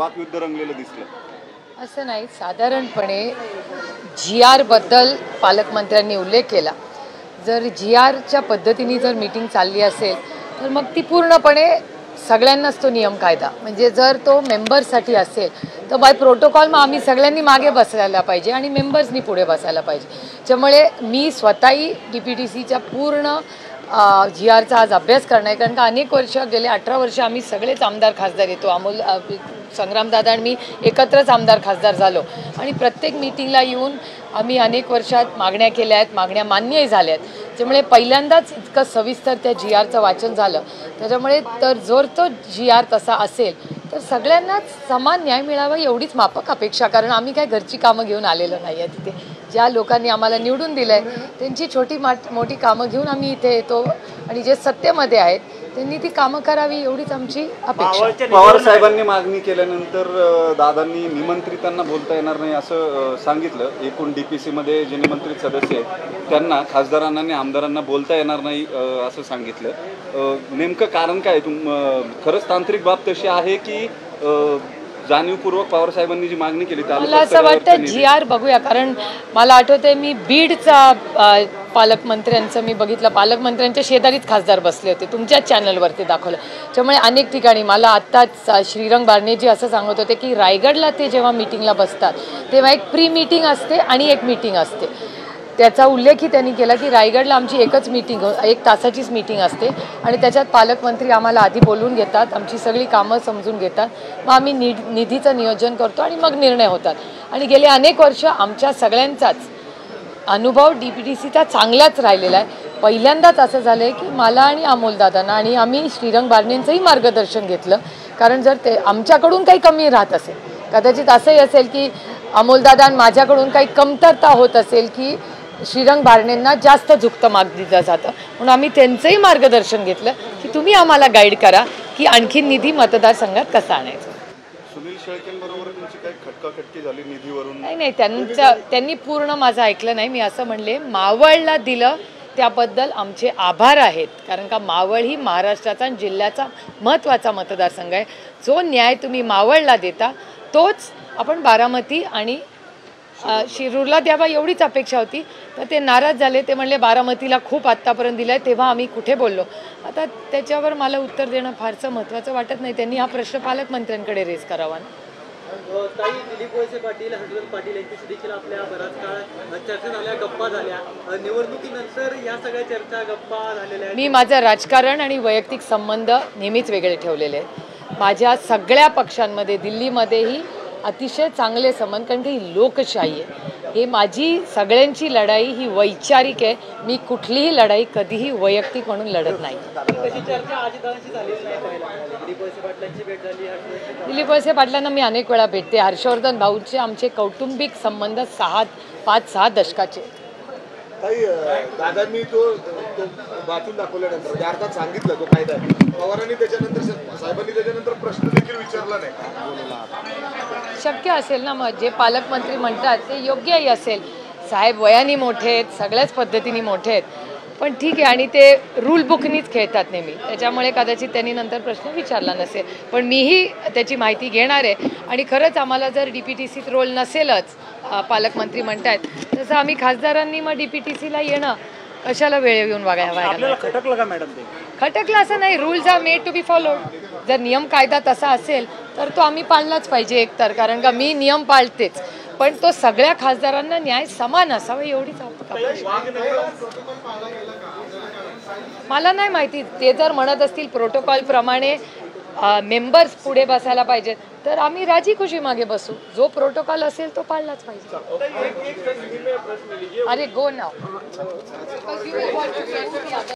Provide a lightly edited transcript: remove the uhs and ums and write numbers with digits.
वाकयुद्ध रंगलेलं दिसलं. असं नाही, साधारणपणे GR बद्दल पालकमंत्र्यांनी उल्लेख केला. जर GRच्या पद्धतीने जर मीटिंग चालली असेल तर मग ती पूर्णपणे सगळ्यांनाच तो नियम कायदा, म्हणजे जर तो मेंबर्ससाठी असेल तर बाय प्रोटोकॉल मग आम्ही सगळ्यांनी मागे बसायला पाहिजे आणि मेंबर्सनी पुढे बसायला पाहिजे. त्यामुळे मी स्वतःही DPTCच्या पूर्ण GRचा आज अभ्यास करणार आहे, कारण का अनेक वर्ष गेले 18 वर्ष आम्ही सगळेच आमदार खासदार येतो. संग्रामदादा आणि मी एकत्रच आमदार खासदार झालो आणि प्रत्येक मीटिंगला येऊन आम्ही अनेक वर्षात मागण्या केल्या आहेत, मागण्या मान्यही झाल्या आहेत. त्यामुळे पहिल्यांदाच इतकं सविस्तर त्या GRचं वाचन झालं. त्याच्यामुळे तर जर तो GR तसा असेल तर सगळ्यांनाच समान न्याय मिळावा एवढीच माफक अपेक्षा, कारण आम्ही काय घरची कामं घेऊन आलेलो नाही आहे. तिथे ज्या लोकांनी आम्हाला निवडून दिलं आहे त्यांची छोटी मोठी कामं घेऊन आम्ही इथे येतो आणि जे सत्तेमध्ये आहेत त्यांनी ती कामं करावी एवढीच आमची अपेक्षा. पवार साहेबांनी मागणी केल्यानंतर दादांनी निमंत्रितांना बोलता येणार नाही असं सांगितलं. एकूण DPC मध्ये जे निमंत्रित सदस्य आहेत त्यांना, खासदारांना आणि आमदारांना बोलता येणार नाही असं सांगितलं. नेमकं कारण काय? खरंच तांत्रिक बाब तशी आहे की जाणीवपूर्वक पवार साहेबांनी जी मागणी केली मला असं वाटतं GR बघूया, कारण मला आठवतंय मी बीडचा पालकमंत्र्यांचं मी बघितलं, पालकमंत्र्यांच्या शेजारीच खासदार बसले होते, तुमच्याच चॅनलवरती दाखवलं. त्यामुळे अनेक ठिकाणी मला आत्ताच श्रीरंग बारणेजी असं सांगत होते की रायगडला ते जेव्हा मीटिंगला बसतात तेव्हा एक प्री मीटिंग असते आणि एक मीटिंग असते. त्याचा उल्लेखही त्यांनी केला की रायगडला आमची एकच मीटिंग, 1 तासाचीच मीटिंग असते आणि त्याच्यात पालकमंत्री आम्हाला आधी बोलून घेतात, आमची सगळी कामं समजून घेतात, मग आम्ही निधीचं नियोजन करतो आणि मग निर्णय होतात. आणि गेले अनेक वर्ष आमच्या सगळ्यांचाच अनुभव DPTCचा चांगलाच राहिलेला आहे. पहिल्यांदाच असं झालं आहे की मला आणि अमोलदादांना आणि आम्ही श्रीरंग बारणेंचंही मार्गदर्शन घेतलं, कारण जर ते आमच्याकडून काही कमी राहत असेल, कदाचित असंही असेल की अमोलदादा माझ्याकडून काही कमतरता होत असेल की श्रीरंग बारणेंना जास्त झुकतं माग दिलं जातं, म्हणून आम्ही त्यांचंही मार्गदर्शन घेतलं की तुम्ही आम्हाला गाईड करा की आणखी निधी मतदारसंघात कसा आणायचा. सुनील शेळकेंबरोबर तुमची काही खटकाखटकी झाली निधीवरून? नाही, त्यांनी पूर्ण माझं ऐकलं नाही. मी असं म्हणले मावळला दिलं त्याबद्दल आमचे आभार आहेत, कारण का मावळ ही महाराष्ट्राचा आणि जिल्ह्याचा महत्त्वाचा मतदारसंघ आहे. जो न्याय तुम्ही मावळला देता तोच आपण बारामती आणि शिरूरला द्यावा एवढीच अपेक्षा होती. तर ते नाराज झाले, ते म्हणले बारामतीला खूप आत्तापर्यंत दिलं आहे, तेव्हा आम्ही कुठे बोललो. आता त्याच्यावर मला उत्तर देणं फारसं महत्त्वाचं वाटत नाही. त्यांनी हा प्रश्न पालकमंत्र्यांकडे रेज करावा ना. ताई, दिलीप वळसे पाटील, हर्षवर्धन पाटील यांच्याशी देखील आपल्या बराच काळ चर्चा झाल्या, गप्पा झाल्या. निवडणुकीनंतर या सगळ्या चर्चा गप्पा झालेल्या. मी माझं राजकारण आणि वैयक्तिक संबंध नेहमीच वेगळे ठेवलेले आहेत. माझ्या सगळ्या पक्षांमध्ये दिल्लीमध्येही अतिशय चांगले संबंध, कारण की ही लोकशाही आहे. हे माझी सगळ्यांची लढाई ही वैचारिक आहे. मी कुठलीही लढाई कधीही वैयक्तिक म्हणून लढत नाही. दिलीप वळसे पाटलांना मी अनेक वेळा भेटते. हर्षवर्धन भाऊचे आमचे कौटुंबिक संबंध 5-6 दशकाचे. दादांनी तो वाचून दाखवल्यानंतर त्या अर्थात सांगितलं तो कायदा, पवारांनी त्याच्यानंतर साहेबांनी त्याच्यानंतर प्रश्न देखील विचारला नाही. शक्य असेल ना, मग जे पालकमंत्री म्हणतात ते योग्यही असेल. साहेब वयाने मोठे आहेत, सगळ्याच पद्धतीने मोठे आहेत, पण ठीक आहे. आणि ते रूल बुकनीच खेळतात नेहमी, त्याच्यामुळे कदाचित त्यांनी नंतर प्रश्न विचारला नसेल. पण मीही त्याची माहिती घेणार आहे. आणि खरंच आम्हाला जर DPTCत रोल नसेलच, पालकमंत्री म्हणतात, तसं आम्ही खासदारांनी मग DPTCला येणं कशाला वेळ येऊन बघायला. खटकलं का मॅडम? ते खटकलं असं नाही. Rules are made to be followed. जर नियम कायदा तसा असेल तर तो आम्ही पाळलाच पाहिजे एकतर, कारण का मी नियम पाळतेच, पण तो सगळ्या खासदारांना न्याय समान असावा एवढीच अपेक्षा. मला नाही माहिती, ते जर म्हणत असतील प्रोटोकॉलप्रमाणे मेंबर्स पुढे बसायला पाहिजेत तर आम्ही राजी खुशी मागे बसू. जो प्रोटोकॉल असेल तो पाळलाच पाहिजे. अरे गो नाव.